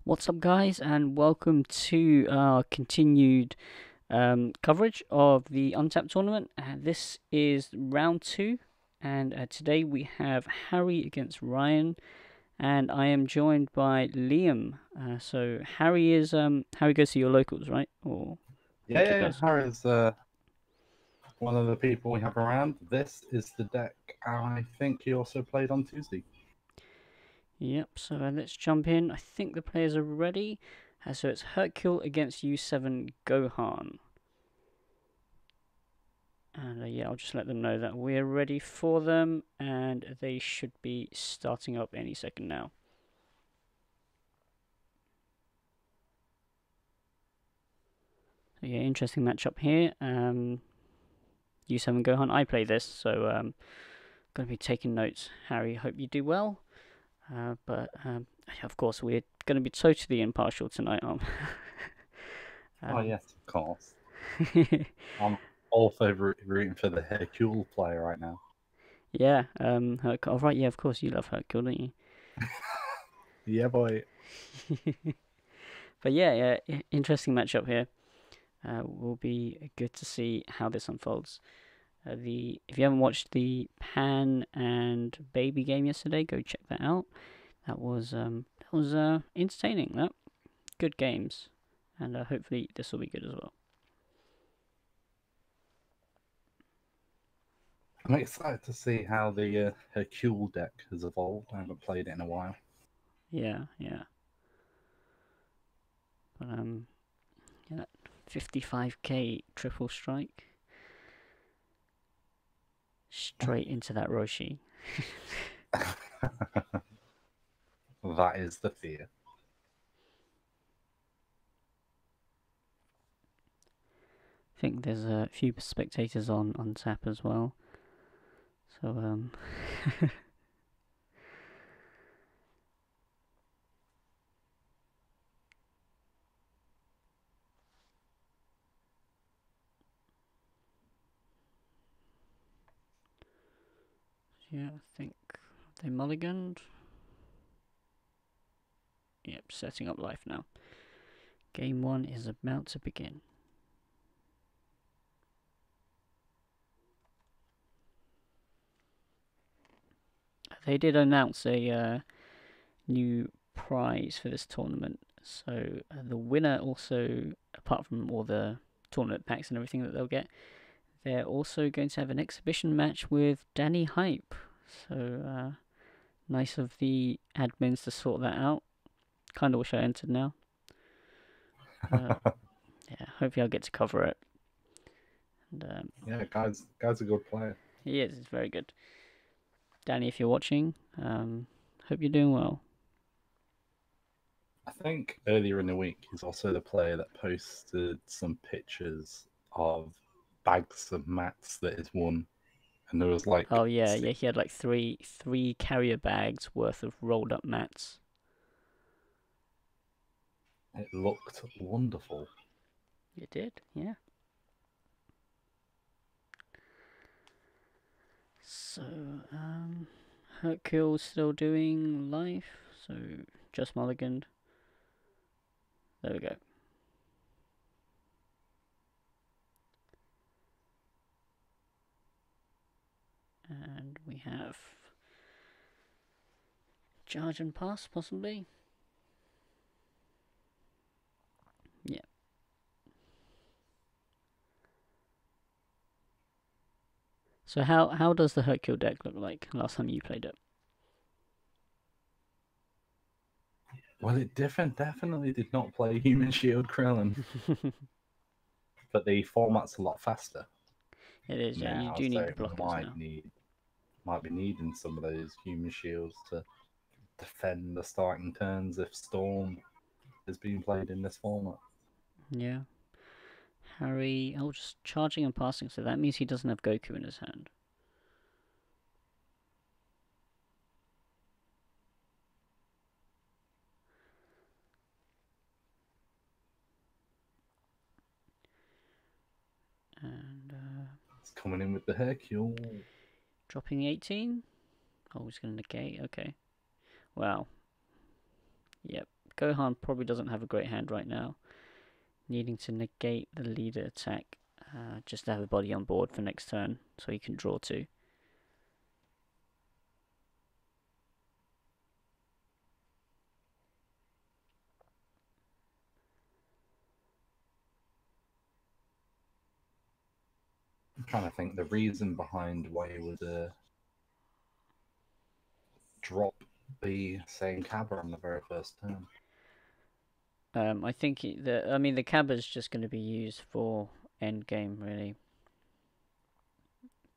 What's up, guys, and welcome to our continued coverage of the Untap Tournament. This is round two, and today we have Harry against Ryan, and I am joined by Liam. So Harry goes to your locals, right? Or Yeah. Harry's one of the people we have around. This is the deck I think he also played on Tuesday. Yep. So let's jump in. I think the players are ready. So it's Hercule against U7 Gohan. And yeah, I'll just let them know that we're ready for them, and they should be starting up any second now. So yeah, interesting matchup here. U7 Gohan, I play this, so going to be taking notes. Harry, hope you do well. But of course, we're going to be totally impartial tonight, aren't we? Oh yes, of course. I'm all for rooting for the Hercule player right now. Yeah, oh, right, yeah, of course, you love Hercule, don't you? Yeah, boy. But yeah, interesting matchup here. Will be good to see how this unfolds. If you haven't watched the Pan and Baby game yesterday, go check that out. That was entertaining. That good games, and hopefully this will be good as well. I'm excited to see how the Hercule deck has evolved. I haven't played it in a while. Yeah. But yeah, that 55k triple strike straight into that Roshi. That is the fear. I think there's a few spectators on tap as well. So yeah, I think they mulliganed. Yep, setting up life now. Game 1 is about to begin. They did announce a new prize for this tournament. So the winner also, apart from all the tournament packs and everything that they'll get, they're also going to have an exhibition match with Danny Hype. So nice of the admins to sort that out. Kind of wish I entered now. Yeah, hopefully I'll get to cover it. And yeah, guy's a good player. he is. He's very good. Danny, if you're watching, hope you're doing well. I think earlier in the week he's also the player that posted some pictures of bags of mats that he's won, and there was like Oh yeah, he had like three carrier bags worth of rolled up mats. It looked wonderful. It did, yeah. So, Hercule's still doing life, so just mulliganed. There we go. And we have charge and pass, possibly. Yeah. So how does the Hercule deck look like last time you played it? Well, it definitely did not play Human Shield Krillin, but the format's a lot faster It is, yeah. You now, do so need the it blockers now. might be needing some of those Human Shields to defend the starting turns if Storm is being played in this format. Yeah. Harry, oh, just charging and passing, so that means he doesn't have Goku in his hand. And It's coming in with the Hercule. dropping 18. Oh, he's going to negate. Okay. Wow. Yep. Gohan probably doesn't have a great hand right now, needing to negate the leader attack just to have a body on board for next turn so he can draw 2. I'm trying to think the reason behind why he would drop the same Cabra on the very first turn. I think the Cabba's just going to be used for end game, really.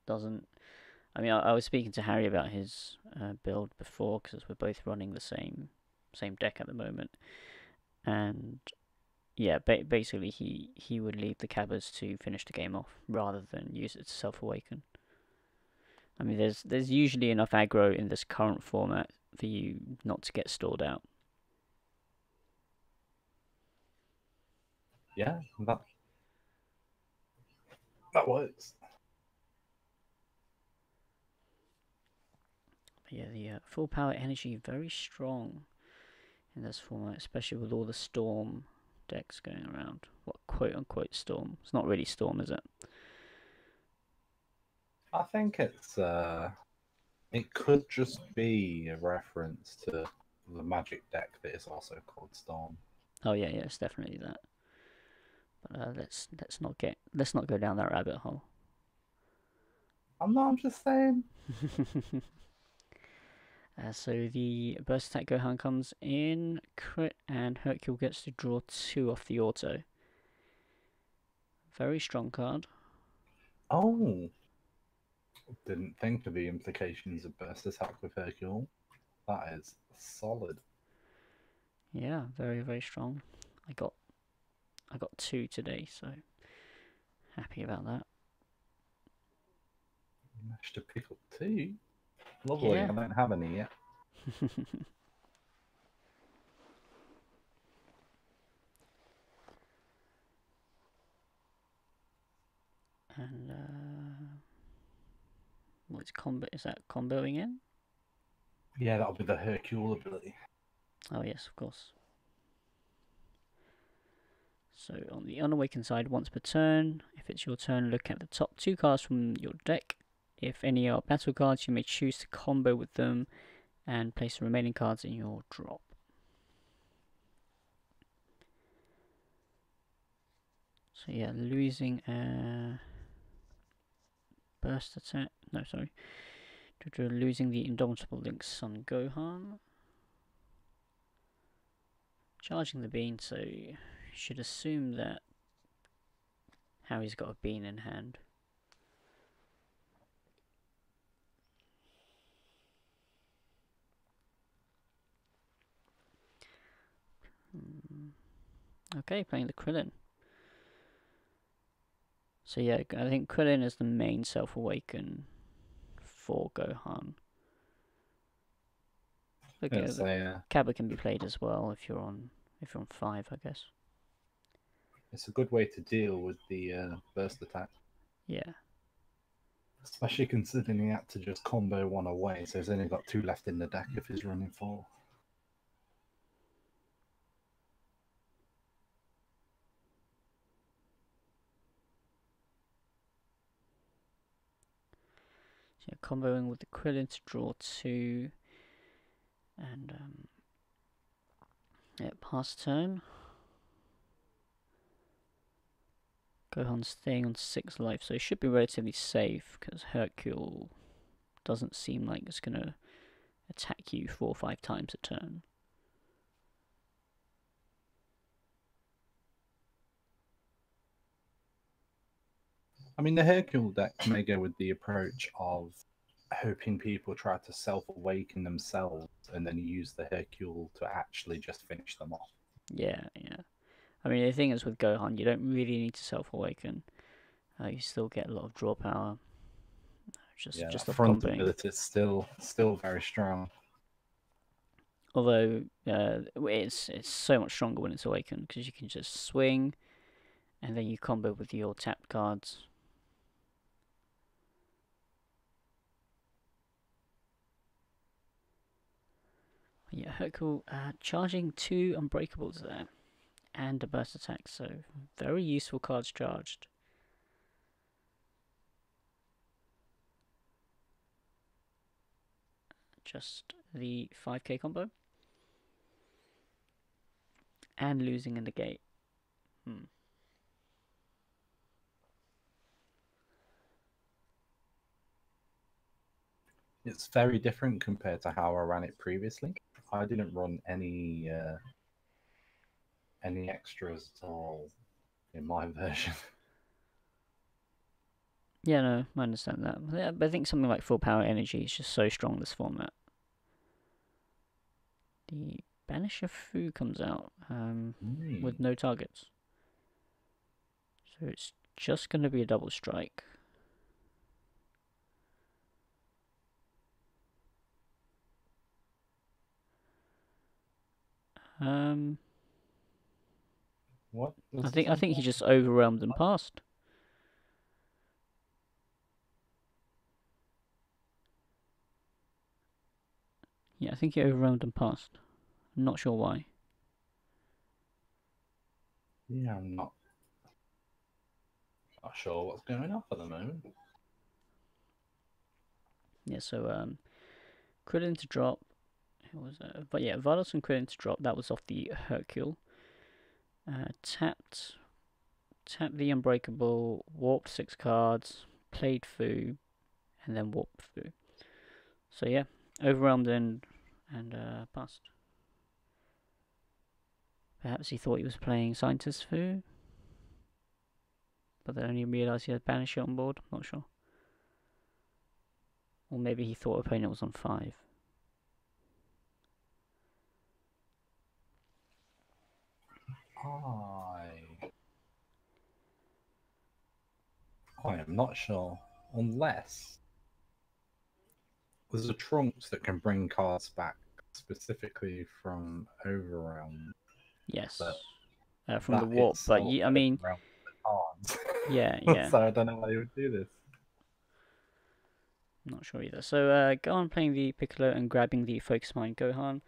Doesn't. I mean, I was speaking to Harry about his build before because we're both running the same deck at the moment, and yeah, basically he would leave the Cabbas to finish the game off rather than use it to self-awaken. I mean, there's usually enough aggro in this current format for you not to get stalled out. Yeah, that works. But yeah, the full power energy very strong in this format, especially with all the storm decks going around. What quote unquote storm? It's not really storm, is it? I think it could just be a reference to the magic deck that is also called Storm. Oh yeah, it's definitely that. But let's not go down that rabbit hole. I'm just saying. So the burst attack Gohan comes in, crit, and Hercule gets to draw 2 off the auto. Very strong card. Oh, didn't think of the implications of burst attack with Hercule. That is solid. Yeah, very very strong. I got 2 today, so happy about that. Managed to pick up 2. Lovely. Yeah. I don't have any yet. And what's combo? Is that comboing in? Yeah, that'll be the Hercule ability. Oh yes, of course. So on the unawakened side, once per turn, if it's your turn, look at the top 2 cards from your deck. If any are battle cards, you may choose to combo with them and place the remaining cards in your drop. So yeah, losing burst attack. No, sorry. Losing the Indomitable Link Son Gohan. Charging the bean, so you should assume that Harry's got a bean in hand. Okay, playing the Krillin. So yeah, I think Krillin is the main self-awaken for Gohan. Okay, Cabba can be played as well if you're on 5, I guess. It's a good way to deal with the burst attack. Yeah. Especially considering he had to just combo 1 away, so he's only got 2 left in the deck if he's running 4. So yeah, comboing with the Krillin to draw 2. And yeah, pass turn. Gohan's staying on 6 life, so he should be relatively safe because Hercule doesn't seem like it's gonna attack you 4 or 5 times a turn. I mean, the Hercule deck may go with the approach of hoping people try to self-awaken themselves and then use the Hercule to actually just finish them off. Yeah. I mean, the thing is with Gohan, you don't really need to self-awaken. You still get a lot of draw power. Just that off front comboing. ability is still very strong. Although it's so much stronger when it's awakened because you can just swing, and then you combo with your tapped cards. Yeah, Hercule charging 2 Unbreakables there and a burst attack, so very useful cards charged. Just the 5k combo and losing a negate. It's very different compared to how I ran it previously. I didn't run any extras at all in my version. Yeah, no, I understand that. Yeah, but I think something like full power energy is just so strong this format. The Banisher Fu comes out with no targets. So it's just going to be a double strike. What? I think he just overwhelmed and passed. Yeah, I think he overwhelmed and passed. I'm not sure why. Yeah, I'm not sure what's going on at the moment. Yeah, so Krillin to drop. But yeah, Vardos and Krillin to drop. That was off the Hercule. Tapped the Unbreakable, warped 6 cards, played Fu, and then warped Fu. So yeah, overwhelmed and passed. Perhaps he thought he was playing Scientist Fu, but then only realised he had Banisher on board. Not sure. Or maybe he thought opponent was on 5. I am not sure, unless there's a Trunks that can bring cards back specifically from Overrealm. Yes, But from the warp. But I mean, cards. yeah. So I don't know why you would do this. Not sure either. So Gohan playing the Piccolo and grabbing the Focus Mind Gohan.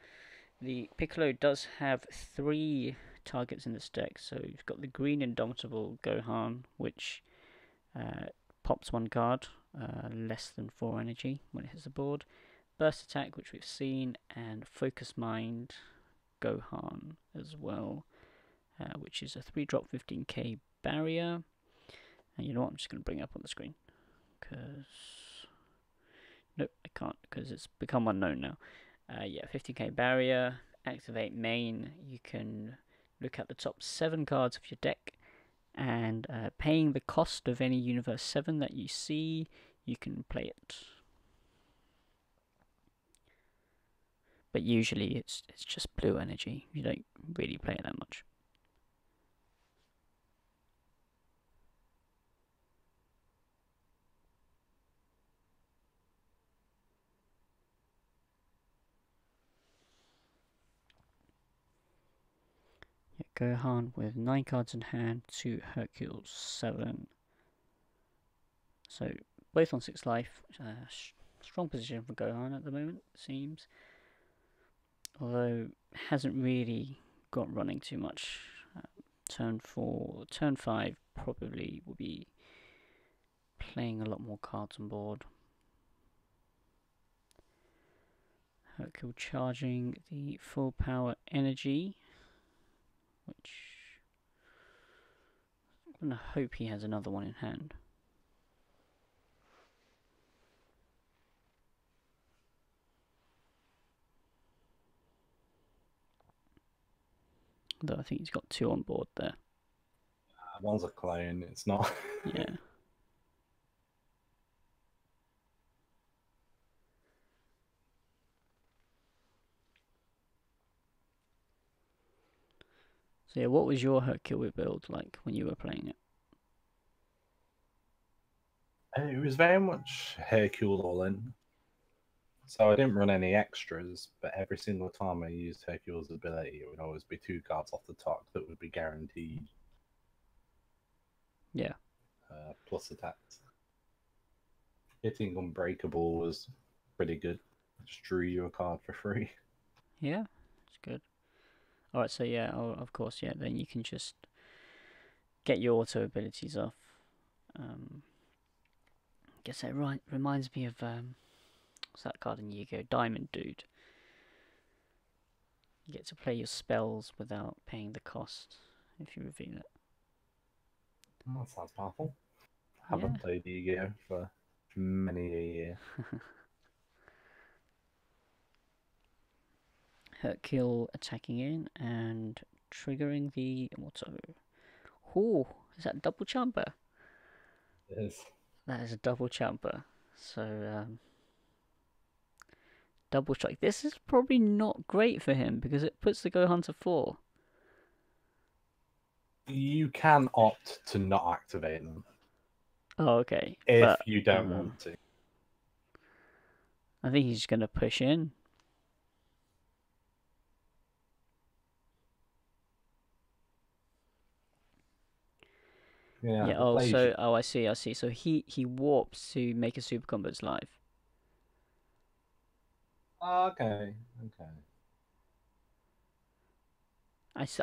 The Piccolo does have 3 targets in this deck, so you've got the green Indomitable Gohan, which pops 1 card, less than 4 energy when it hits the board. Burst Attack, which we've seen, and Focus Mind Gohan as well, which is a 3-drop 15k barrier. And you know what, I'm just going to bring it up on the screen, because... Nope, I can't, because it's become unknown now. Yeah, 50k barrier, activate main. You can look at the top 7 cards of your deck, and paying the cost of any Universe 7 that you see, you can play it. But usually it's just blue energy. You don't really play it that much. Yeah, Gohan with 9 cards in hand to Hercule's 7. So both on 6 life. Strong position for Gohan at the moment, it seems. Although hasn't really got running too much. Turn 5 probably will be playing a lot more cards on board. Hercule charging the full power energy, which I'm gonna hope he has another one in hand. Though I think he's got 2 on board there. One's a clone, it's not. Yeah. So yeah, what was your Hercule build like when you were playing it? It was very much Hercule all in. So I didn't run any extras, but every single time I used Hercule's ability, it would always be 2 cards off the top that would be guaranteed. Yeah. Plus attacks. Hitting Unbreakable was pretty good. Just drew you a card for free. Yeah, it's good. Alright, so yeah, of course, yeah, then you can just get your auto abilities off. Guess it reminds me of, what's that card in Yu-Gi-Oh? Diamond Dude. You get to play your spells without paying the cost if you reveal it. That sounds powerful. Yeah. Haven't played Yu-Gi-Oh for many a year. Hercule attacking in and triggering the auto. Ooh, is that double chamber? It is. That is a double chamber. So, double strike. This is probably not great for him because it puts the Gohan to 4. You can opt to not activate them Oh, okay. if But you don't want to. I think he's just going to push in. Yeah. Yeah, I see. So he warps to make a super combos live. Okay. Okay.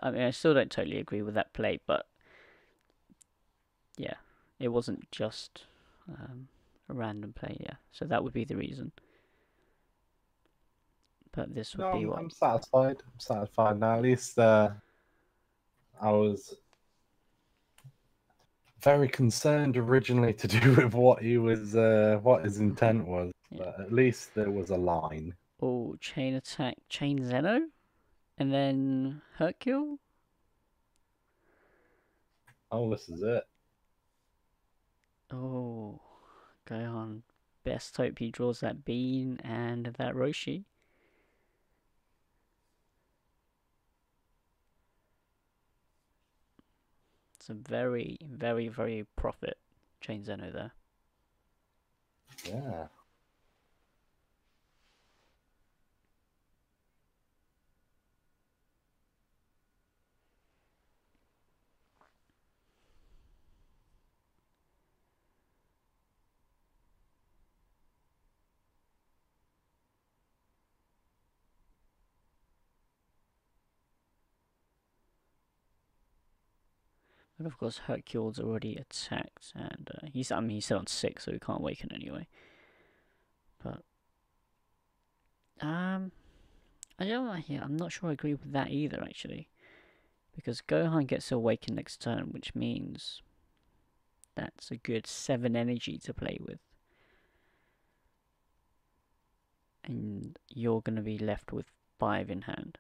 I mean, I still don't totally agree with that play, but yeah, it wasn't just a random play, yeah. So that would be the reason. But this would No, be what? I'm satisfied. I'm satisfied now. At least I was very concerned originally to do with what he was, what his intent was. Yeah. But at least there was a line. Oh, chain attack, chain Zeno, and then Hercule. Oh, this is it. Oh, Gohan. Best hope he draws that bean and that Roshi. It's a very, very, very profit chain Zeno there. Yeah. But of course, Hercule's already attacked, and he's still on 6, so he can't awaken anyway. But I don't. Yeah, I'm not sure I agree with that either, actually, because Gohan gets to awaken next turn, which means that's a good 7 energy to play with, and you're gonna be left with 5 in hand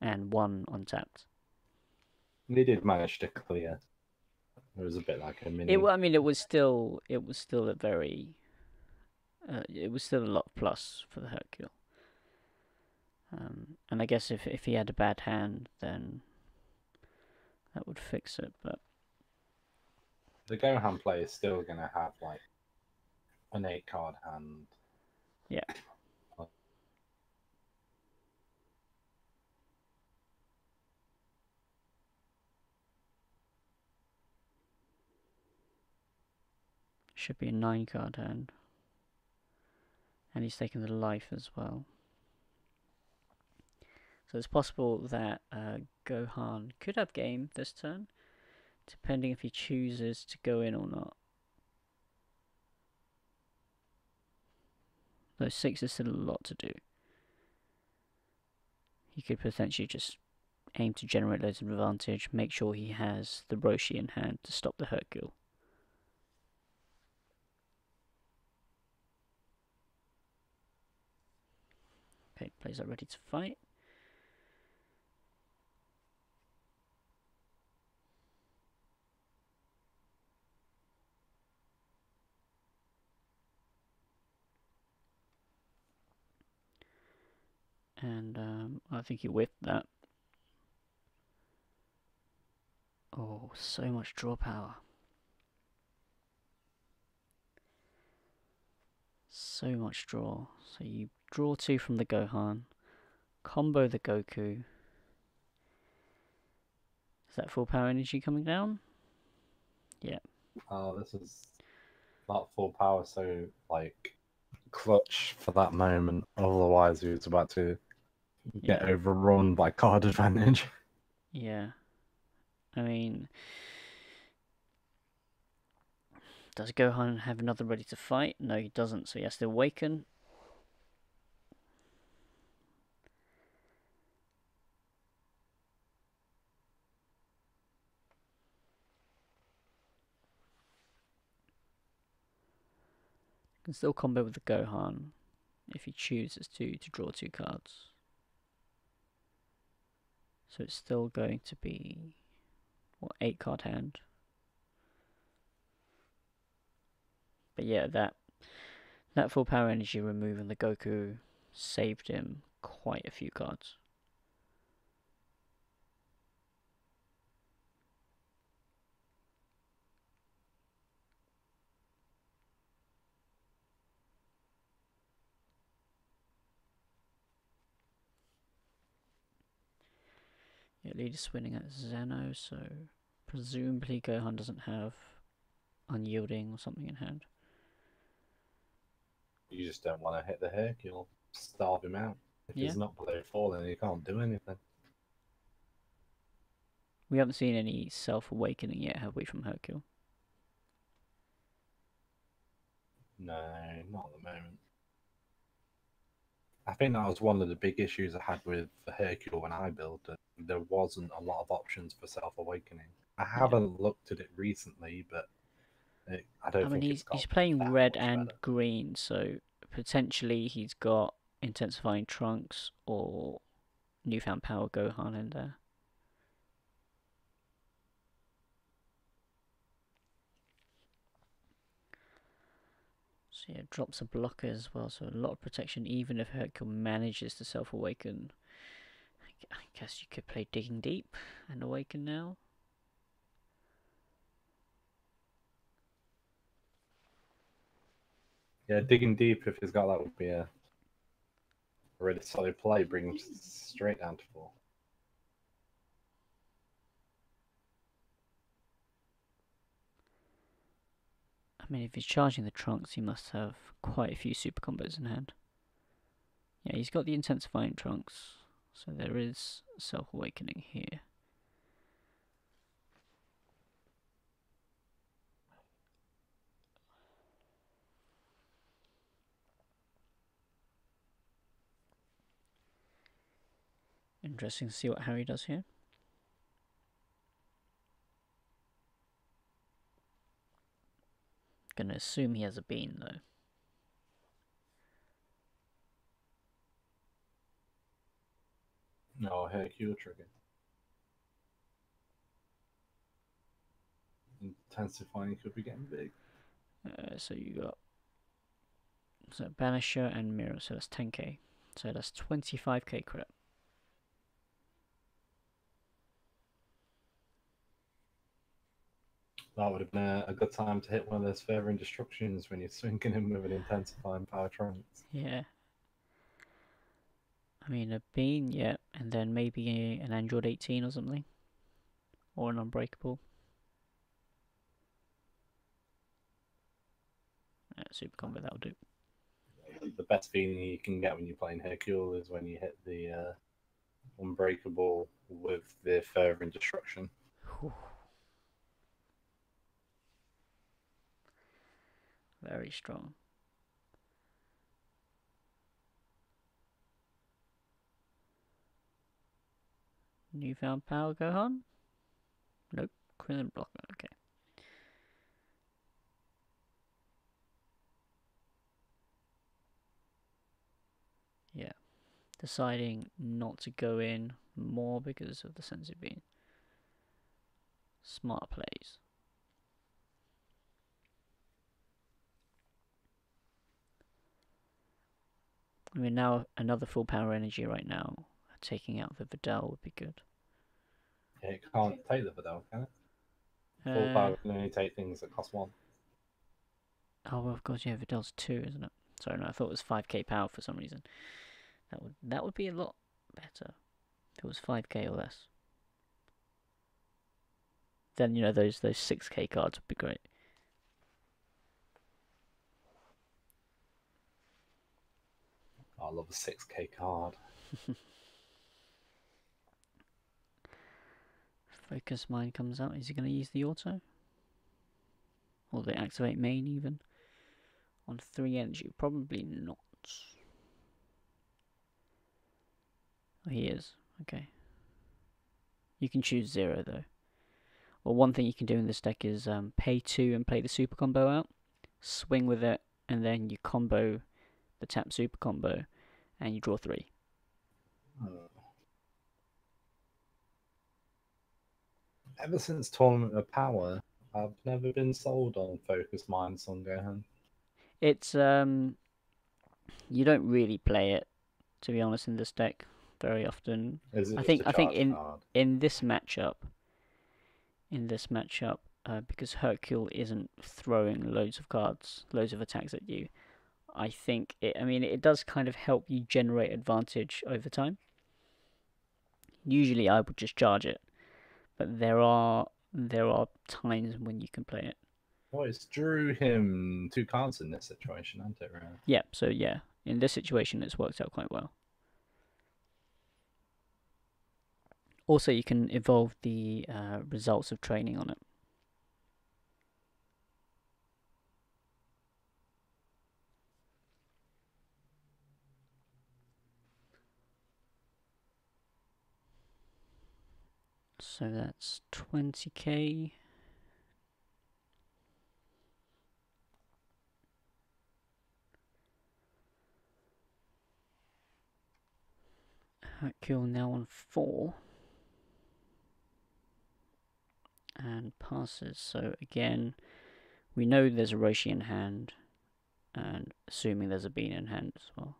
and 1 untapped. They did manage to clear. It was a bit like a mini. I mean, it was still a very, it was still a lot of plus for the Hercule. And I guess if he had a bad hand, then that would fix it. But The Gohan play is still going to have like an 8-card hand. yeah, should be a 9-card hand, and he's taking the life as well. So it's possible that Gohan could have game this turn, depending if he chooses to go in or not. Though 6 is still a lot to do. He could potentially just aim to generate loads of advantage, make sure he has the Roshi in hand to stop the Hercule. Okay, players are ready to fight. And I think he whiffed that. Oh, so much draw power. So much draw. So you draw 2 from the Gohan, combo the Goku. Is that full power energy coming down? Yeah. Oh, this is not full power, so like clutch for that moment. Otherwise, he was about to get Yeah. overrun by card advantage. Yeah. I mean, does Gohan have another ready to fight? No, he doesn't, so he has to awaken. Can still combo with the Gohan if he chooses to draw 2 cards. So it's still going to be, what, 8 card hand. But yeah, that full power energy removing the Goku saved him quite a few cards. Yeah, leader's winning at Zeno, so presumably Gohan doesn't have Unyielding or something in hand. You just don't want to hit the Hercule, starve him out. If Yeah. he's not below 4, then he can't do anything. We haven't seen any self-awakening yet, have we, from Hercule? No, not at the moment. I think that was one of the big issues I had with the Hercule when I built it. There wasn't a lot of options for self-awakening. I haven't looked at it recently, but I don't think it's got he's playing that red much and better. green, so potentially he's got Intensifying Trunks or Newfound Power Gohan in there. So yeah, drops a blocker as well, so a lot of protection even if Hercule manages to self-awaken. I guess you could play Digging Deep and awaken now. Yeah, digging deep if he's got that would be a really solid play, bring him straight down to 4. I mean, if he's charging the Trunks, he must have quite a few super combos in hand. Yeah, he's got the Intensifying Trunks, so there is self-awakening here. Interesting to see what Harry does here. Gonna assume he has a bean though. No, Hercule trigger. Intensifying could be getting big. So you got Banisher and Mirror, so that's 10k. So that's 25k credit. That would have been a good time to hit one of those further instructions when you're swinging him with an intensifying power trunks. Yeah. I mean, a bean, yeah, and then maybe an Android 18 or something. Or an Unbreakable. Super combo, that'll do. The best feeling you can get when you're playing Hercule is when you hit the Unbreakable with the further destruction. Whew. Very strong. Newfound Power Gohan? Nope. Krillin blocker, okay. Yeah. Deciding not to go in more because of the sensitive bean. Smart plays. I mean, now another full power energy right now. Taking out the Vidal would be good. Yeah, it can't take the Vidal, can it? Full Uh, power can only take things that cost 1. oh, well, of course, yeah, Vidal's 2, isn't it? Sorry, no, I thought it was 5k power for some reason. That would be a lot better if it was 5k or less. Then, you know, those 6k cards would be great. I love a 6k card. Focus Mine comes out. Is he going to use the auto? Or the activate main even? On 3 energy? Probably not. Oh, he is. Okay. You can choose 0 though. Well, one thing you can do in this deck is pay 2 and play the super combo out. Swing with it, and then you combo the tap super combo, and you draw 3. Ever since Tournament of Power, I've never been sold on Focus Minds on Gohan. It's you don't really play it, to be honest, in this deck very often. Is it I just think a I think charge card? in this matchup, because Hercule isn't throwing loads of cards, loads of attacks at you. I think it. I mean, it does kind of help you generate advantage over time. Usually, I would just charge it, but there are times when you can play it. Well, it's drew him 2 cards in this situation, hasn't it, really? Yeah. So yeah, in this situation, it's worked out quite well. Also, you can evolve the results of training on it. So that's 20k. Hercule now on 4. And passes. So again, we know there's a Roshi in hand, and assuming there's a Bean in hand as well.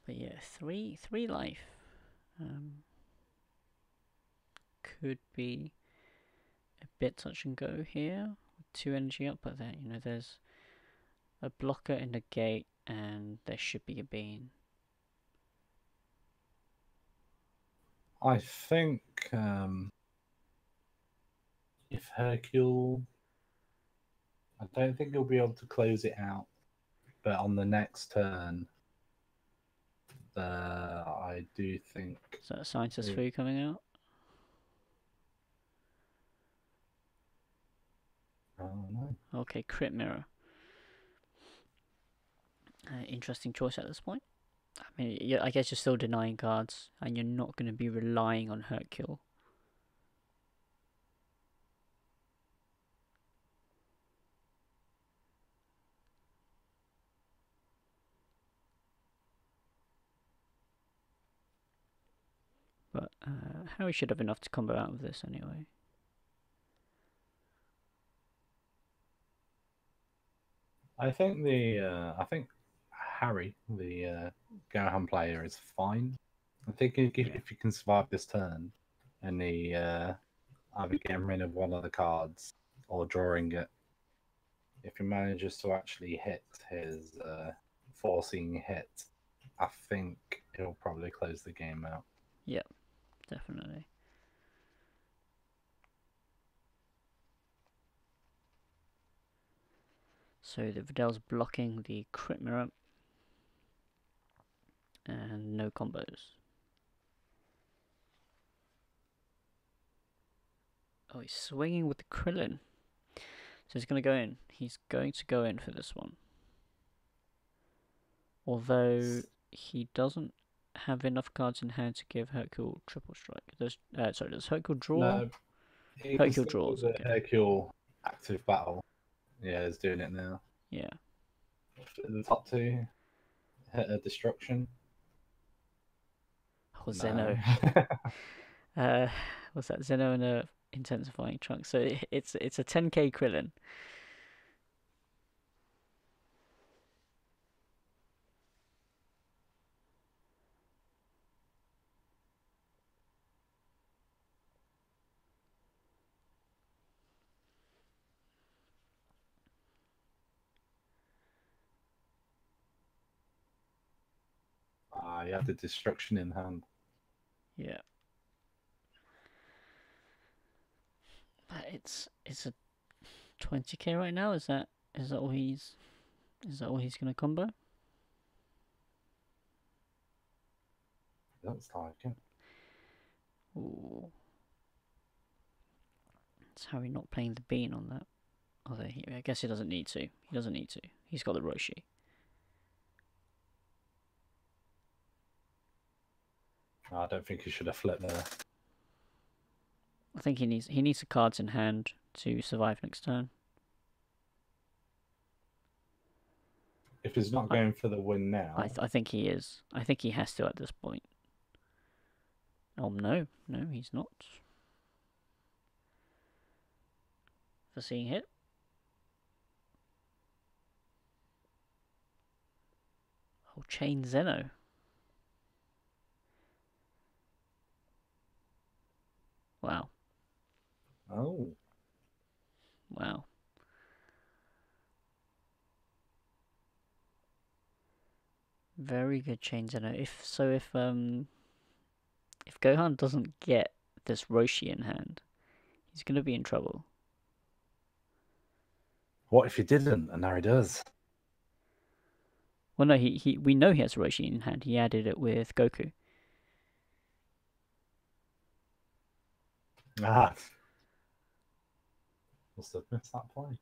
But yeah, three life could be a bit touch and go here with 2 energy up, but then there's a blocker and a gate, and there should be a Bean. I think if Hercule, I don't think he'll be able to close it out, but on the next turn, I do think. Is that a Scientist 3 coming out? Oh no. Okay, Crit Mirror. Interesting choice at this point. I mean, I guess you're still denying cards, and you're not going to be relying on Hercule. But Harry should have enough to combo out of this anyway. I think Harry, the Gohan player, is fine. I think if he can survive this turn, and he either getting rid of one of the cards or drawing it, if he manages to actually hit his forcing hit, I think he'll probably close the game out. Yep, definitely. So the Vidal's blocking the Crit Mirror, and no combos. Oh, he's swinging with the Krillin. So he's going to go in. He's going to go in for this one. Although he doesn't have enough cards in hand to give Hercule triple strike. Does Hercule draw? No, Hercule draws. The Okay. Hercule active battle. Yeah, he's doing it now. Yeah. The top 2 hit a destruction. Oh, Zeno. What's that? Zeno and a intensifying trunk. So it's a 10k Krillin. You had the destruction in hand. Yeah. But it's a 20k right now. Is that all he's gonna combo? That's like it. Ooh. It's Harry not playing the bean on that. Although I guess he doesn't need to. He doesn't need to. He's got the Roshi. I don't think he should have flipped there. I think he needs the cards in hand to survive next turn. If he's not going for the win now, I think he is. I think he has to at this point. Oh no, he's not. Foreseeing hit. Oh, Chain Zeno. Wow. oh, Wow. Very good Chain Zeno. If Gohan doesn't get this Roshi in hand, he's gonna be in trouble. what if he didn't and now he does? Well, no, we know he has Roshi in hand. He added it with Goku. Ah, must have missed that play.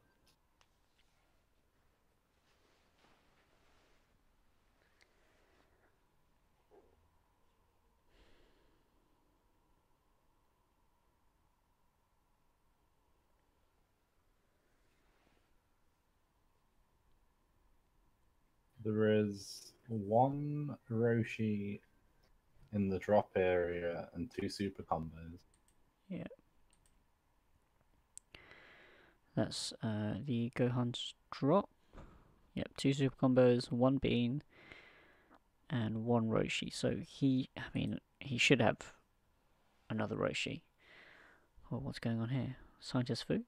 There is one Roshi in the drop area and 2 super combos. Yeah. That's the Gohan's drop. Yep, 2 super combos, 1 bean, and 1 Roshi. So he should have another Roshi. Oh, what's going on here? Scientist Fu?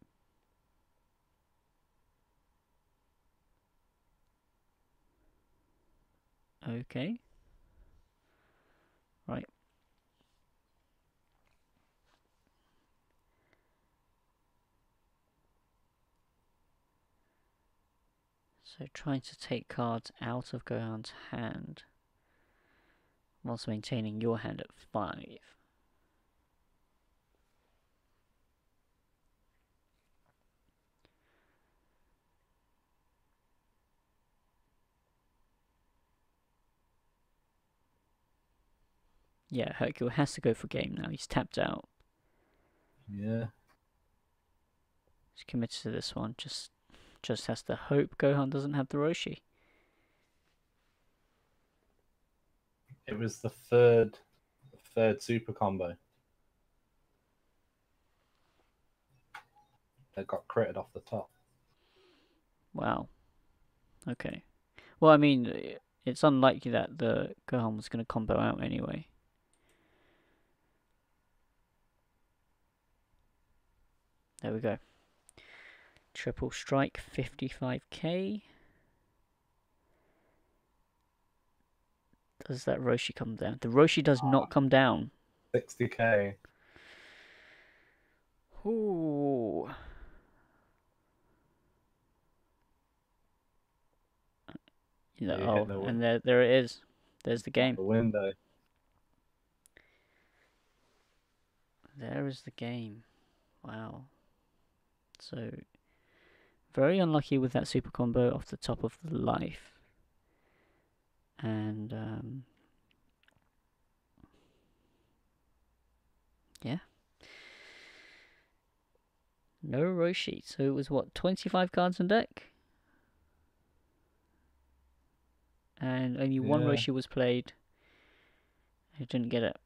Okay. Right. So trying to take cards out of Gohan's hand whilst maintaining your hand at 5. Yeah, Hercule has to go for game now. He's tapped out. Yeah. He's committed to this one. Just has to hope Gohan doesn't have the Roshi. It was the third super combo that got critted off the top. Wow. Okay. Well, I mean, it's unlikely that the Gohan was going to combo out anyway. There we go. Triple strike, 55k. Does that Roshi come down? The Roshi does not come down. 60k. Ooh. And there it is. There's the game. The window. There is the game. Wow. So, very unlucky with that super combo off the top of the life. And, yeah. No Roshi. So it was what, 25 cards on deck? And only one Roshi was played. Who didn't get it.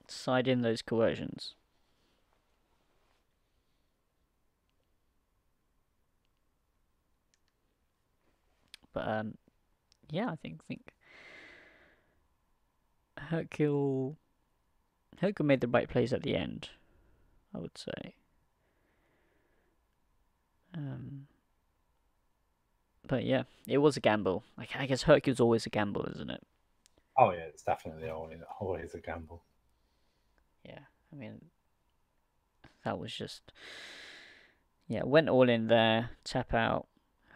Side in those coercions. But yeah, I think Hercule made the right plays at the end, I would say. But yeah, it was a gamble. Like, I guess Hercule's always a gamble, isn't it? Oh yeah, it's definitely always a gamble. Yeah, I mean, that was just, Yeah, went all in there, tap out,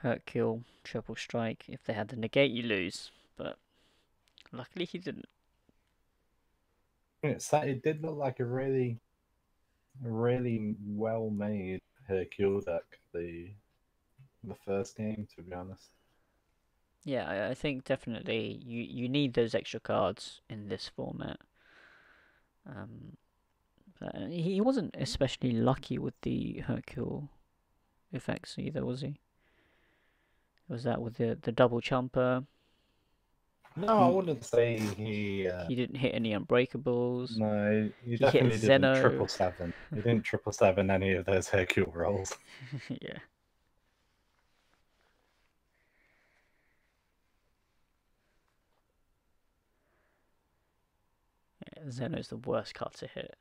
Hercule, triple strike. If they had the negate, you lose. But luckily he didn't. It did look like a really well made Hercule deck. The first game, to be honest. Yeah, I think definitely you need those extra cards in this format. Um, he wasn't especially lucky with the Hercule effects either, was he? Was that with the double chumper? No, I He wouldn't say he. he didn't hit any unbreakables. No, he He hit a definitely didn't Zeno. triple seven. He didn't triple seven any of those Hercule rolls. Yeah. Yeah, Zeno's the worst card to hit.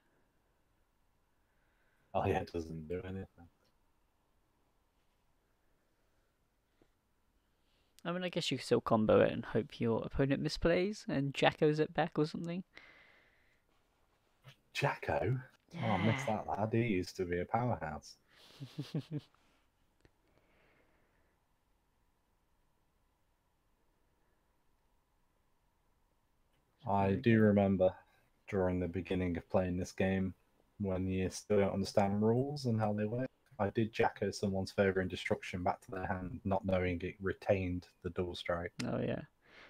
Oh yeah, it doesn't do anything. I mean, I guess you can still combo it and hope your opponent misplays and Jacko's it back or something. Jacko? Oh, I missed Yeah. that lad. He used to be a powerhouse. I There we do go. remember during the beginning of playing this game when you still don't understand rules and how they work. I did Jacko someone's further in destruction back to their hand, not knowing it retained the double strike. Oh yeah.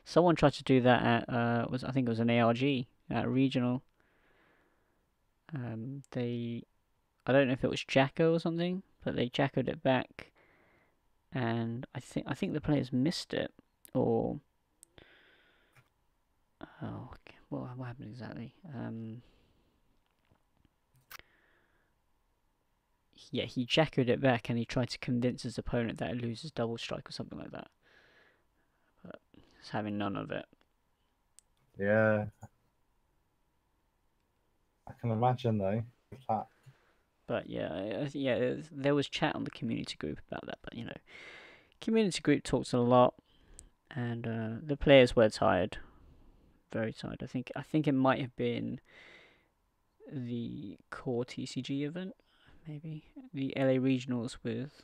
Someone tried to do that at was I think it was an ARG at regional. They I don't know if it was Jacko or something, but they Jackoed it back, and I think the players missed it, or oh, okay. What happened exactly? Yeah, he Jackoed it back, and he tried to convince his opponent that it loses double strike or something like that. But he's having none of it. Yeah, I can imagine though. That But yeah, yeah, there was chat on the community group about that. But community group talks a lot, and the players were tired, very tired. I think it might have been the core TCG event, maybe the LA regionals with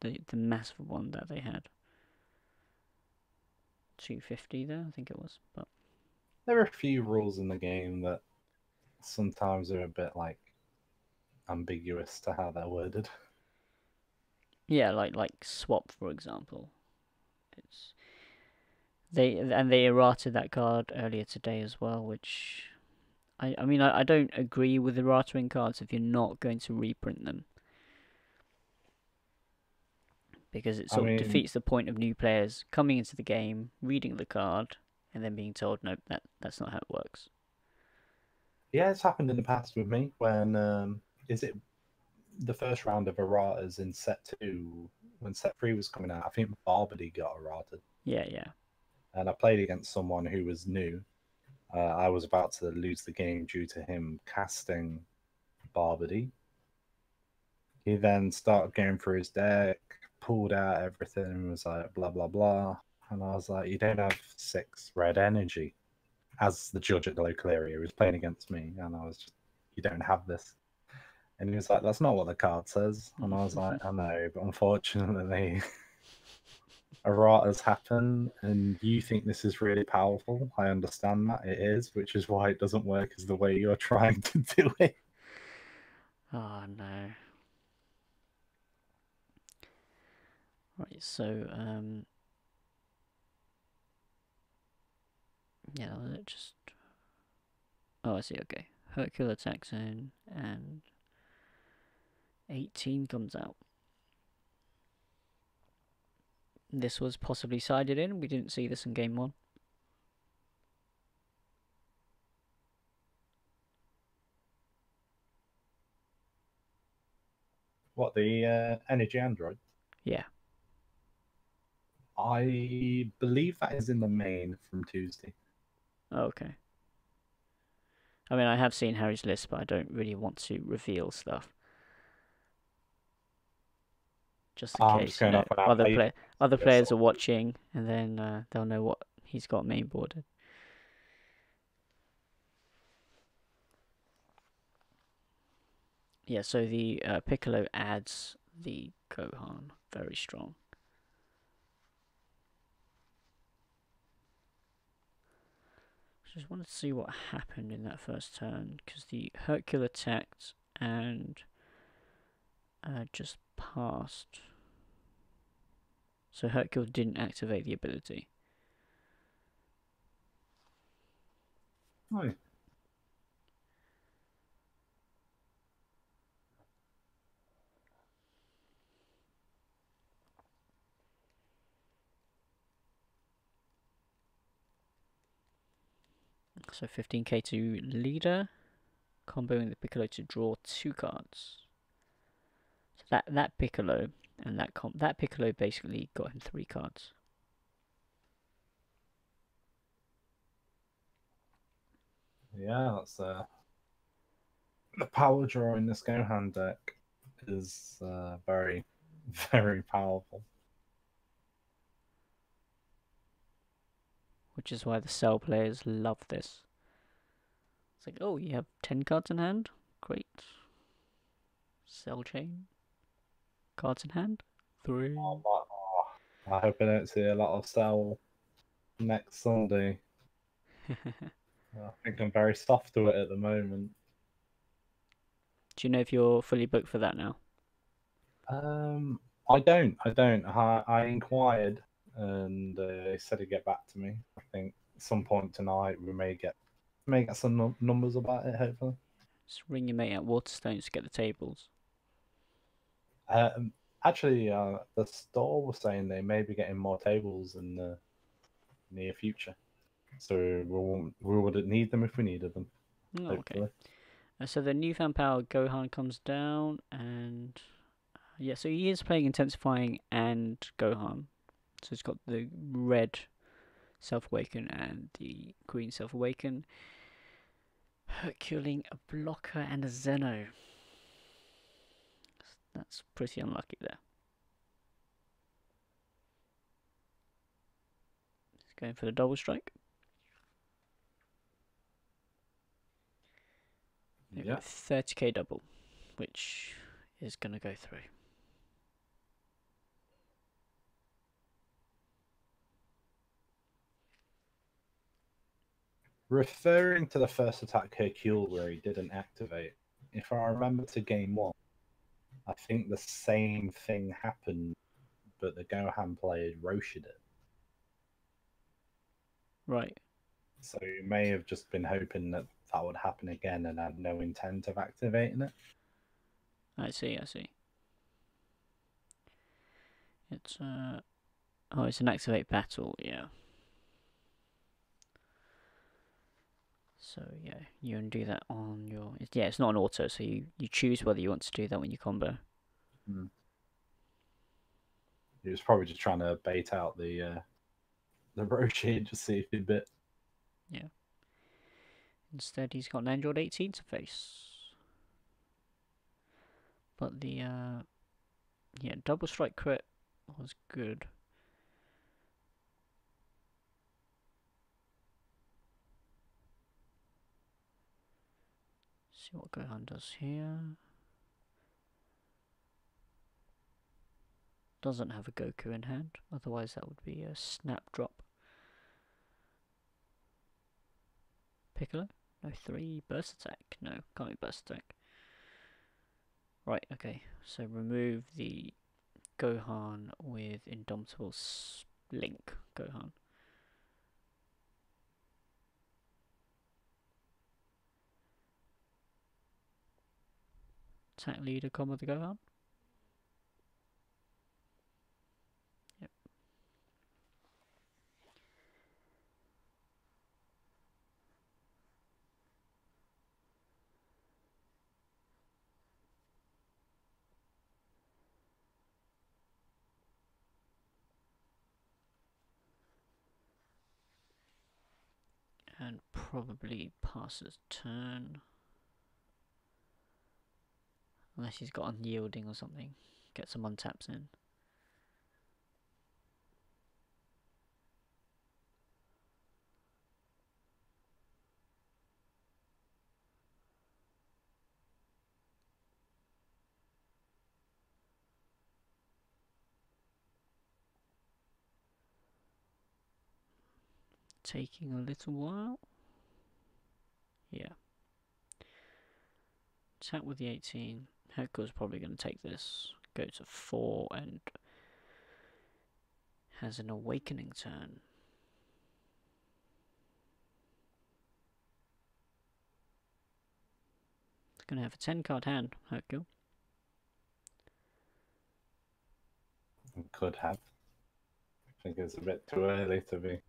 the massive one that they had. 250 there, I think it was. But there are a few rules in the game that sometimes are a bit like ambiguous to how they're worded. yeah, like swap for example. It's they errated that card earlier today as well, which I mean I don't agree with errataing cards if you're not going to reprint them, because it I sort of mean, defeats the point of new players coming into the game, reading the card, and then being told, nope, that's not how it works. yeah, it's happened in the past with me when is it the first round of erratas in set two when set three was coming out. I think Barbary got errated, Yeah, yeah. and I played against someone who was new. I was about to lose the game due to him casting Barbary. He then started going through his deck, pulled out everything, and was like, blah, blah, blah. And I was like, you don't have 6 red energy. As the judge at the local area, he was playing against me, and I was just, you don't have this. And he was like, that's not what the card says. And I was like, I know, but unfortunately, erratas happen, and you think this is really powerful. I understand that it is, which is why it doesn't work as the way you're trying to do it. Oh no. Right, so yeah, it just oh I see. Okay, Hercule attacks in, and 18 comes out. This was possibly sided in. We didn't see this in game one. What, the energy android? Yeah. I believe that is in the main from Tuesday. Oh, okay. I mean, I have seen Harry's list, but I don't really want to reveal stuff, just in I'm just case going off when I played other it. players are watching, and then they'll know what he's got mainboarded. Yeah. So the Piccolo adds the Gohan. Very strong. Just wanted to see what happened in that first turn, because the Hercule attacked and just passed. So Hercule didn't activate the ability. Oh. So 15k to leader, comboing the Piccolo to draw 2 cards. So that Piccolo and that Piccolo basically got him 3 cards. Yeah, that's the power draw in this Gohan deck is very, very powerful. Which is why the Cell players love this. It's like, oh, you have 10 cards in hand? Great. Cell chain. Cards in hand? 3. I hope I don't see a lot of Cell next Sunday. I think I'm very soft to it at the moment. Do you know if you're fully booked for that now? I don't. I inquired, and they said he'd get back to me. I think at some point tonight we may get some numbers about it. Hopefully. Just ring your mate at Waterstones to get the tables. Actually, the store was saying they may be getting more tables in the near future, so we wouldn't need them if we needed them. Oh, Hopefully. Okay. So the newfound power Gohan comes down, and yeah, so he is playing Intensifying and Gohan. So he's got the red Self Awaken and the green Self Awaken. Herculing a blocker and a Zeno. That's pretty unlucky there. He's going for the double strike. Yeah. 30k double, which is going to go through. Referring to the first attack Hercule where he didn't activate, if I remember to game 1, I think the same thing happened, but the Gohan players Roshi'd it. Right. So you may have just been hoping that that would happen again and had no intent of activating it. I see. It's oh, it's an activate battle, yeah. So yeah, you can do that on your. Yeah, it's not an auto, so you choose whether you want to do that when you combo. He was probably just trying to bait out the Roshi and just see if he'd bit. Yeah. Instead, he's got an Android 18 to face. But the yeah, double strike crit was good. See what Gohan does here. Doesn't have a Goku in hand, otherwise that would be a snap drop. Piccolo? No, 3 burst attack. No, can't be burst attack. Right, okay. So remove the Gohan with Indomitable Link Gohan. Attack leader combo the Gohan. Yep. And probably passes turn. Unless he's got unyielding or something. Get some untaps in. taking a little while. Yeah. Attack with the 18. Hercule's probably going to take this. Go to 4 and has an awakening turn. It's going to have a 10-card hand, Hercule. Could have. I think it's a bit too early to be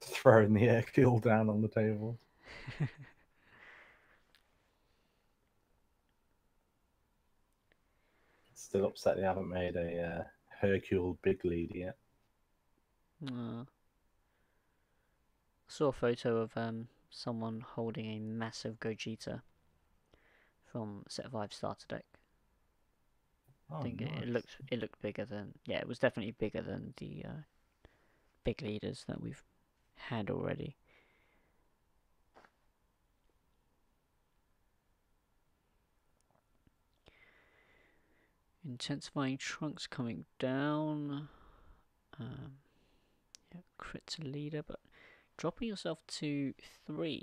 throwing the Hercule down on the table. Still upset they haven't made a Hercule big lead yet. Saw a photo of someone holding a massive Gogeta from set 5 starter deck. Oh, I think nice. it looked bigger than, yeah, it was definitely bigger than the big leaders that we've had already. Intensifying Trunks coming down. Yeah, crit to leader, but dropping yourself to 3.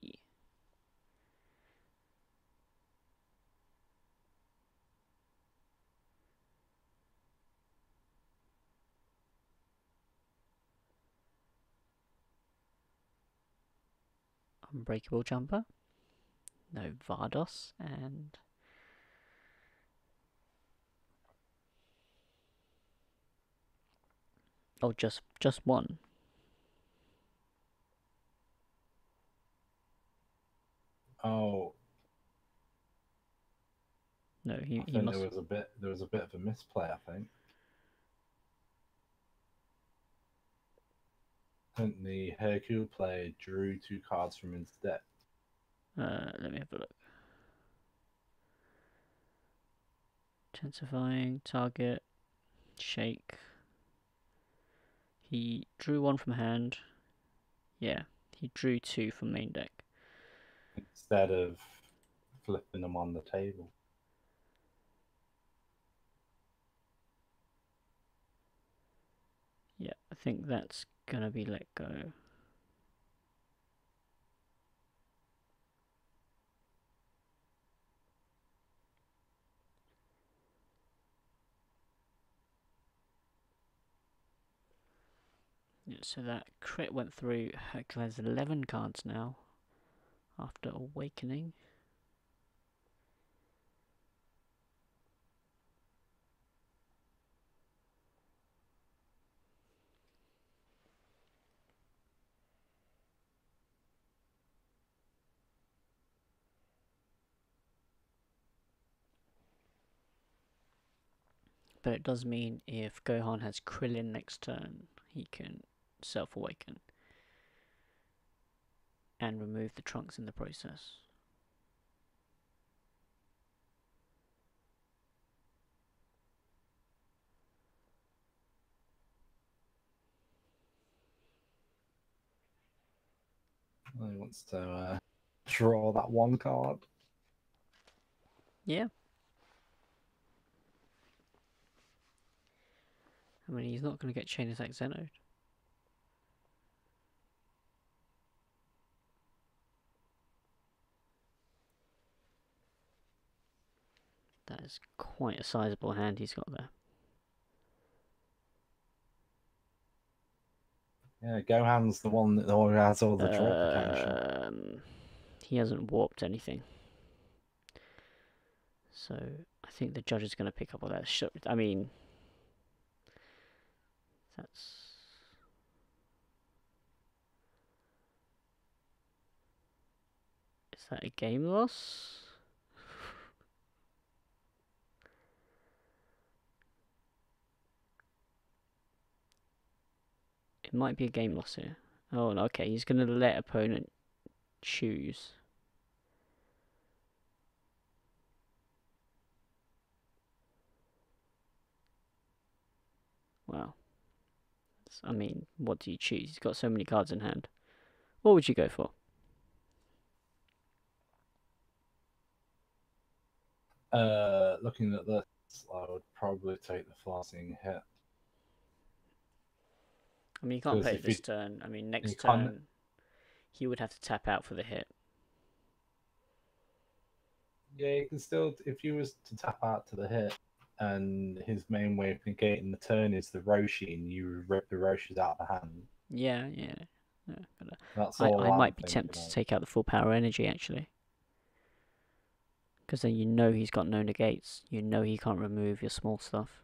Unbreakable Jumper. No Vardos, and oh, just one. Oh, No, I he think must. there was a bit of a misplay. I think the Hercule player drew 2 cards from his deck. Let me have a look. Intensifying target, shake. He drew 1 from hand. Yeah, he drew 2 from main deck. Instead of flipping them on the table. Yeah, I think that's gonna be let go. Yeah, so that crit went through. Hercule has 11 cards now after awakening. But it does mean if Gohan has Krillin next turn, he can self-awaken and remove the Trunks in the process. Well, he wants to draw that 1 card. Yeah. I mean, he's not going to get Chain Attack Xeno'd. That is quite a sizable hand he's got there. Yeah, Gohan's the one that always has all the draw potential. He hasn't warped anything. So I think the judge is going to pick up on that. I mean, that's... Is that a game loss? It might be a game loss here. Oh, okay, he's going to let opponent choose. Wow. I mean, what do you choose? He's got so many cards in hand. What would you go for? Looking at this, I would probably take the forcing hit. I mean, you can't Because play it if you this turn. I mean, you next can't, turn he would have to tap out for the hit. yeah, you can still if you was to tap out to the hit, and his main way of negating the turn is the Roshi, and you rip the Roshis out of the hand. Yeah, yeah. Yeah, but, That's I all I'm might be thinking tempted to of. take out the full power energy actually, because then you know he's got no negates. You know he can't remove your small stuff.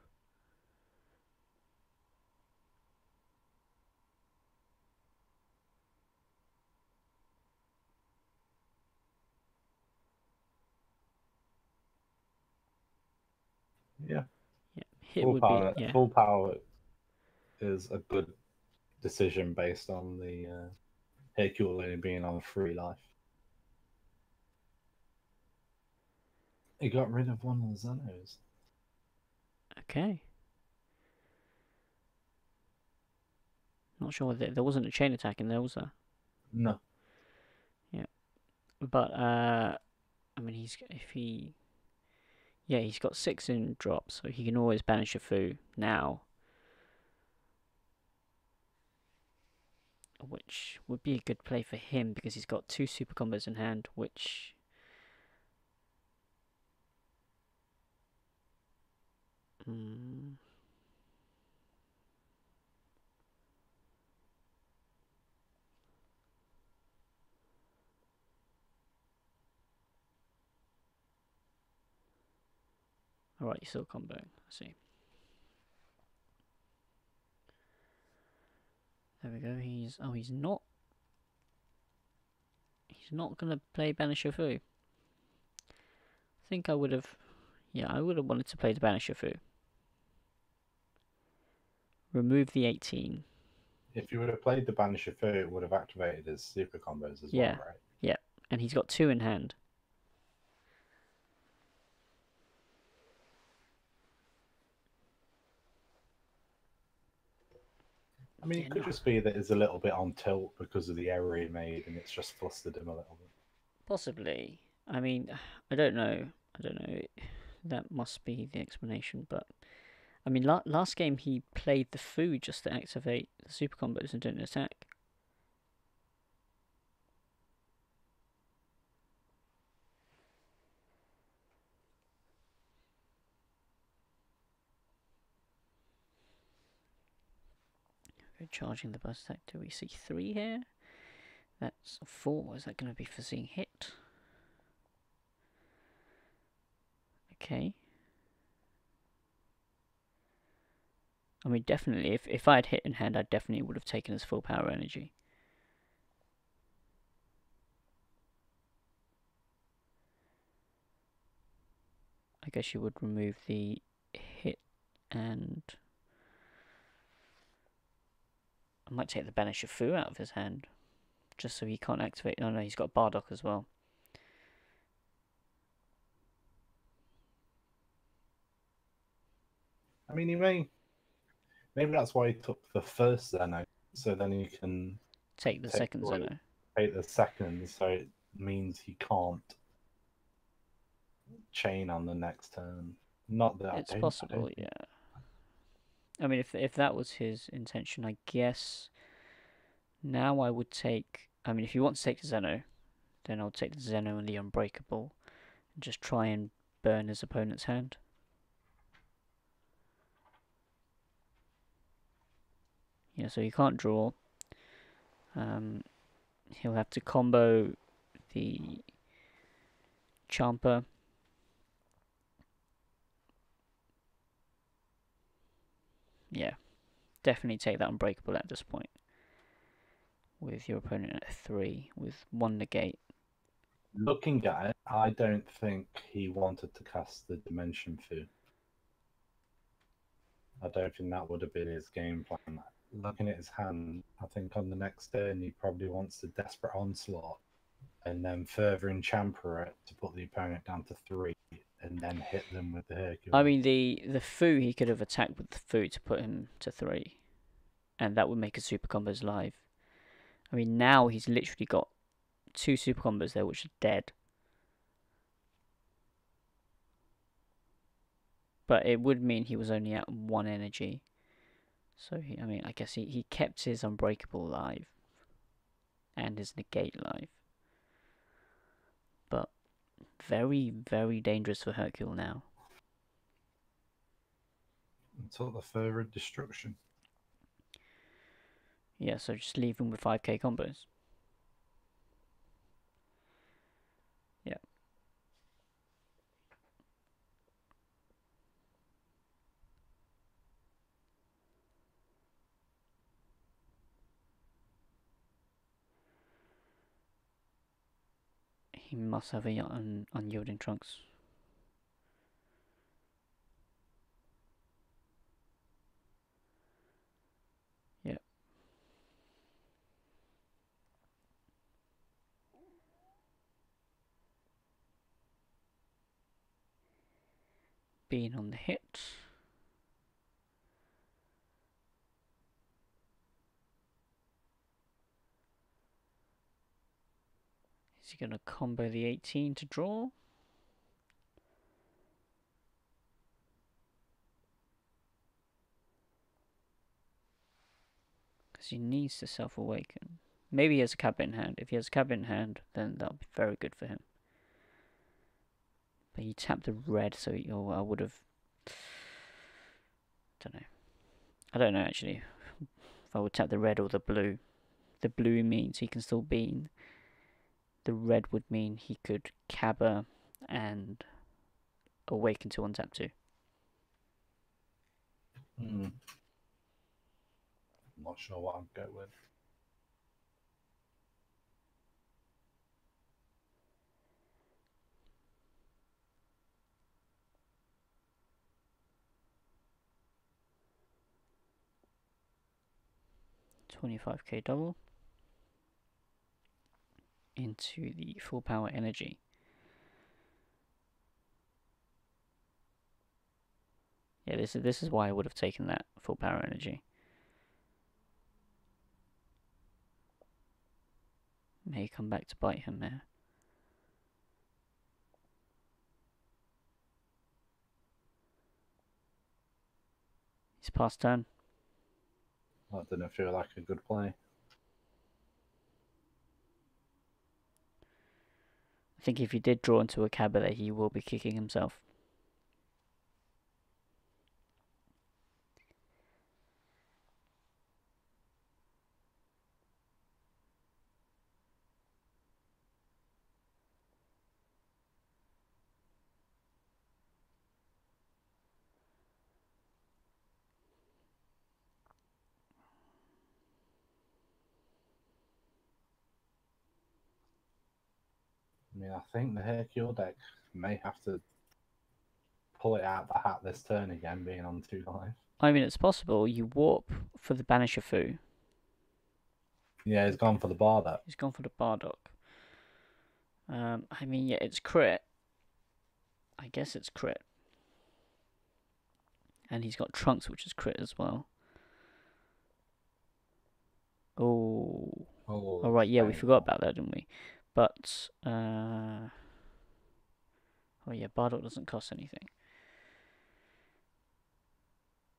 Yeah, Yeah, hit would be yeah. Full power is a good decision based on the Hercule only being on 3 life. He got rid of one of the Xenos. Okay. Not sure there wasn't a chain attack in there, was there? No. Yeah, but I mean he's got 6 in drops, so he can always banish a foo now, which would be a good play for him because he's got 2 super combos in hand, which alright, you still combo. I see. There we go. He's not. He's not gonna play Banisher Fu. I think I would have. Yeah, I would have wanted to play the Banisher Fu. Remove the 18. If you would have played the Banisher Fu, it would have activated his super combos as Yeah, well, right? yeah, and he's got 2 in hand. I mean, Yeah, it could no. just be that it's a little bit on tilt because of the error he made, and it's just flustered him a little bit. Possibly. I mean, I don't know. I don't know. That must be the explanation. But I mean, last game he played the Fu just to activate the super combos and didn't attack. We're charging the burst attack. Do we see 3 here? That's 4. Is that going to be for seeing hit? Okay. I mean, definitely, if I had hit in hand, I definitely would have taken his full power energy. I guess you would remove the hit and I might take the Banisher Fu out of his hand, just so he can't activate. Oh no, he's got Bardock as well. I mean, maybe that's why he took the first Xeno, so then he can Take the second Xeno. Take the second, so it means he can't chain on the next turn. Not that It's I possible, don't think... yeah. I mean, if that was his intention, I guess now I would take. I mean, if you want to take the Xeno, then I'll take the Xeno and the Unbreakable, and just try and burn his opponent's hand. Yeah, so he can't draw. He'll have to combo the Champa. Yeah, definitely take that Unbreakable at this point. With your opponent at 3, with 1 negate. Looking at it, I don't think he wanted to cast the Dimension Fu. I don't think that would have been his game plan. Looking at his hand, I think on the next turn he probably wants the Desperate Onslaught and then further enchamper it to put the opponent down to 3 and then hit them with the Hercule. I mean, the Fu, he could have attacked with the Fu to put him to 3. And that would make his super combos live. I mean, now he's literally got 2 super combos there, which are dead. But it would mean he was only at 1 energy. So I mean, I guess he kept his Unbreakable alive and his Negate alive, but very, very dangerous for Hercule now. Until the further destruction. Yeah, so just leave him with 5k combos. Yeah. He must have a unyielding Trunks. Yeah. Being on the hit. Is he going to combo the 18 to draw? Because he needs to self-awaken. Maybe he has a cabinet in hand. If he has a cabinet in hand, then that'll be very good for him. But he tapped the red, so I would have... I don't know actually. If I would tap the red or the blue. The blue means he can still bean. The red would mean he could cabba and awaken to untap 2. I'm not sure what I'd go with. $25k double into the full power energy. Yeah, this is why I would have taken that full power energy. May come back to bite him there. He's past turn. That didn't feel like a good play. I think if he did draw into a cabba there, he will be kicking himself. I mean, I think the Hercule deck may have to pull it out the hat this turn again, being on 2 life. I mean, it's possible. You warp for the Banisher Fu. Yeah, he's gone for the Bardock. He's gone for the Bardock. I mean, yeah, it's crit. I guess it's crit. And he's got Trunks, which is crit as well. Oh. Alright, yeah, we forgot about that, didn't we? But, oh yeah, Bardock doesn't cost anything.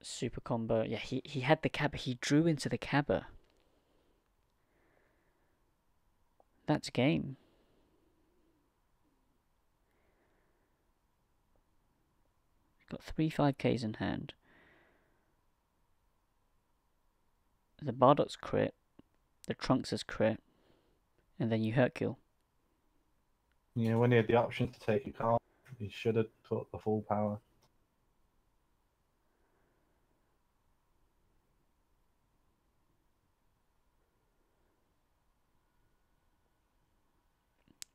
Super combo. Yeah, he had the cabba. He drew into the cabba. That's game. Got 3 5Ks in hand. The Bardock's crit. The Trunks is crit. And then you Hercule. Yeah, when he had the option to take a card, he should have took the full power.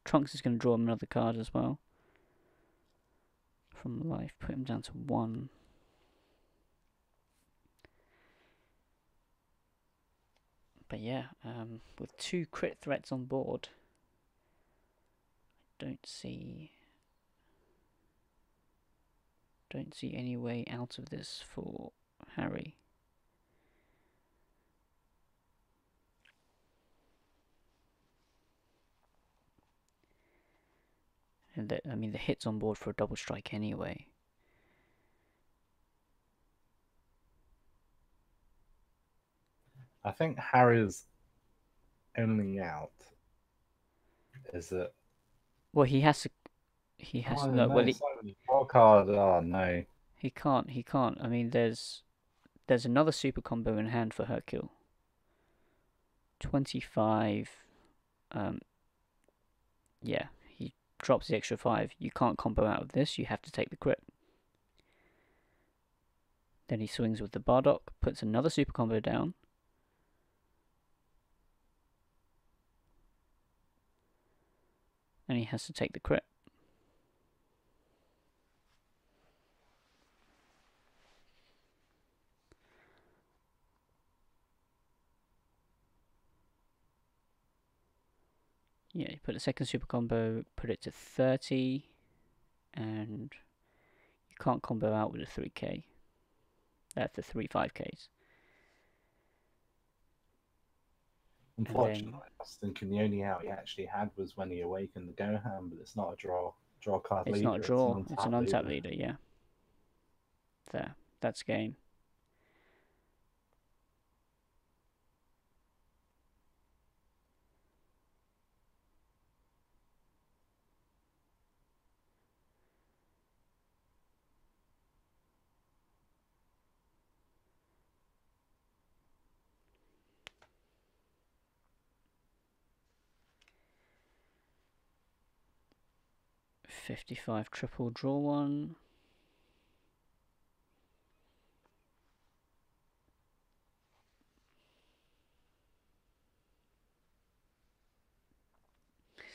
Trunks is going to draw him another card as well. From life. Put him down to 1. But yeah, with 2 crit threats on board, I don't see any way out of this for Harry. And I mean, the hit's on board for a double strike anyway. I think Harry's only out is it? Well, he has to. He has Oh no. no, Well, it's not even a draw card. Oh no. he can't. He can't. I mean, there's another super combo in hand for Hercule. 25. Um, yeah, he drops the extra 5. You can't combo out of this. You have to take the crit. Then he swings with the Bardock, puts another super combo down. And he has to take the crit. Yeah, you put a second super combo, put it to 30, and you can't combo out with a 3k. That's the 3 5ks. Unfortunately, I was thinking the only out he actually had was when he awakened the Gohan, but it's not a draw card It's leader. not a It's an draw, it's an untap untap leader. leader, yeah. There, that's game. $55 triple draw one.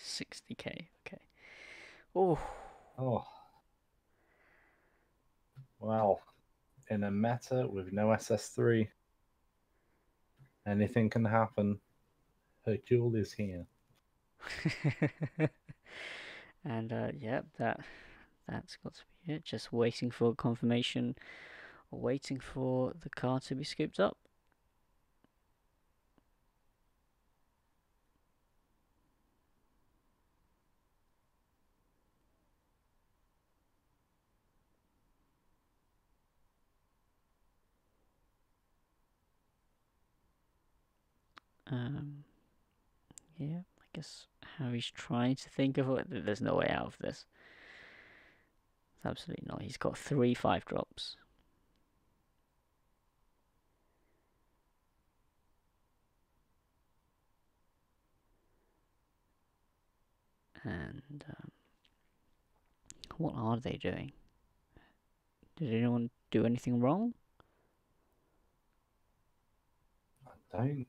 $60k, okay. Oh. Oh. Well, in a meta with no SS3, anything can happen. Hercule is here. And yeah, that's got to be it. Just waiting for confirmation, or waiting for the card to be scooped up. Yeah, I guess Harry's trying to think of it. There's no way out of this. Absolutely not. He's got 3 5-drops. And what are they doing? Did anyone do anything wrong? I don't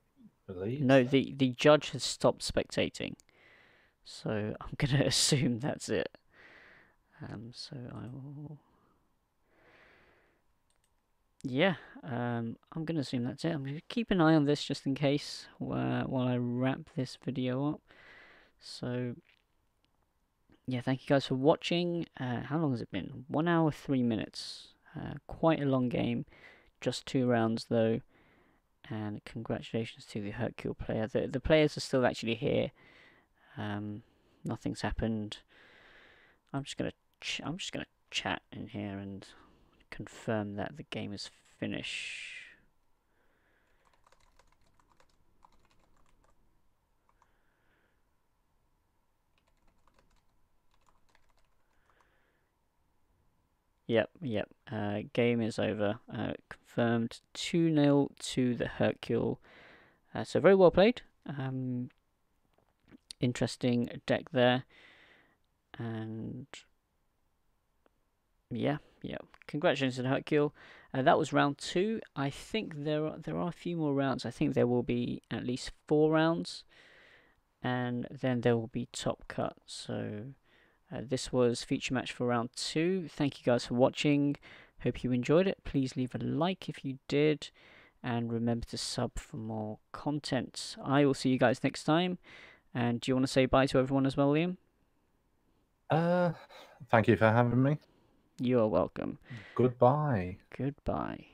believe No, so. the judge has stopped spectating. So I'm going to assume that's it. So I will... Yeah, I'm going to assume that's it. I'm going to keep an eye on this just in case while I wrap this video up. So, yeah, thank you guys for watching. How long has it been? 1 hour, 3 minutes. Quite a long game. Just 2 rounds, though. And congratulations to the Hercule player. The players are still actually here. Nothing's happened. I'm just gonna chat in here and confirm that the game is finished. Yep. Game is over. Confirmed 2-0 to the Hercule. So very well played. Interesting deck there. And yeah. Congratulations to Hercule. That was round 2. I think there are a few more rounds. I think there will be at least 4 rounds, and then there will be top cut. So this was feature match for round 2. Thank you guys for watching. Hope you enjoyed it. Please leave a like if you did, and remember to sub for more content. I will see you guys next time. And do you want to say bye to everyone as well, Liam? Thank you for having me. You are welcome. Goodbye. Goodbye.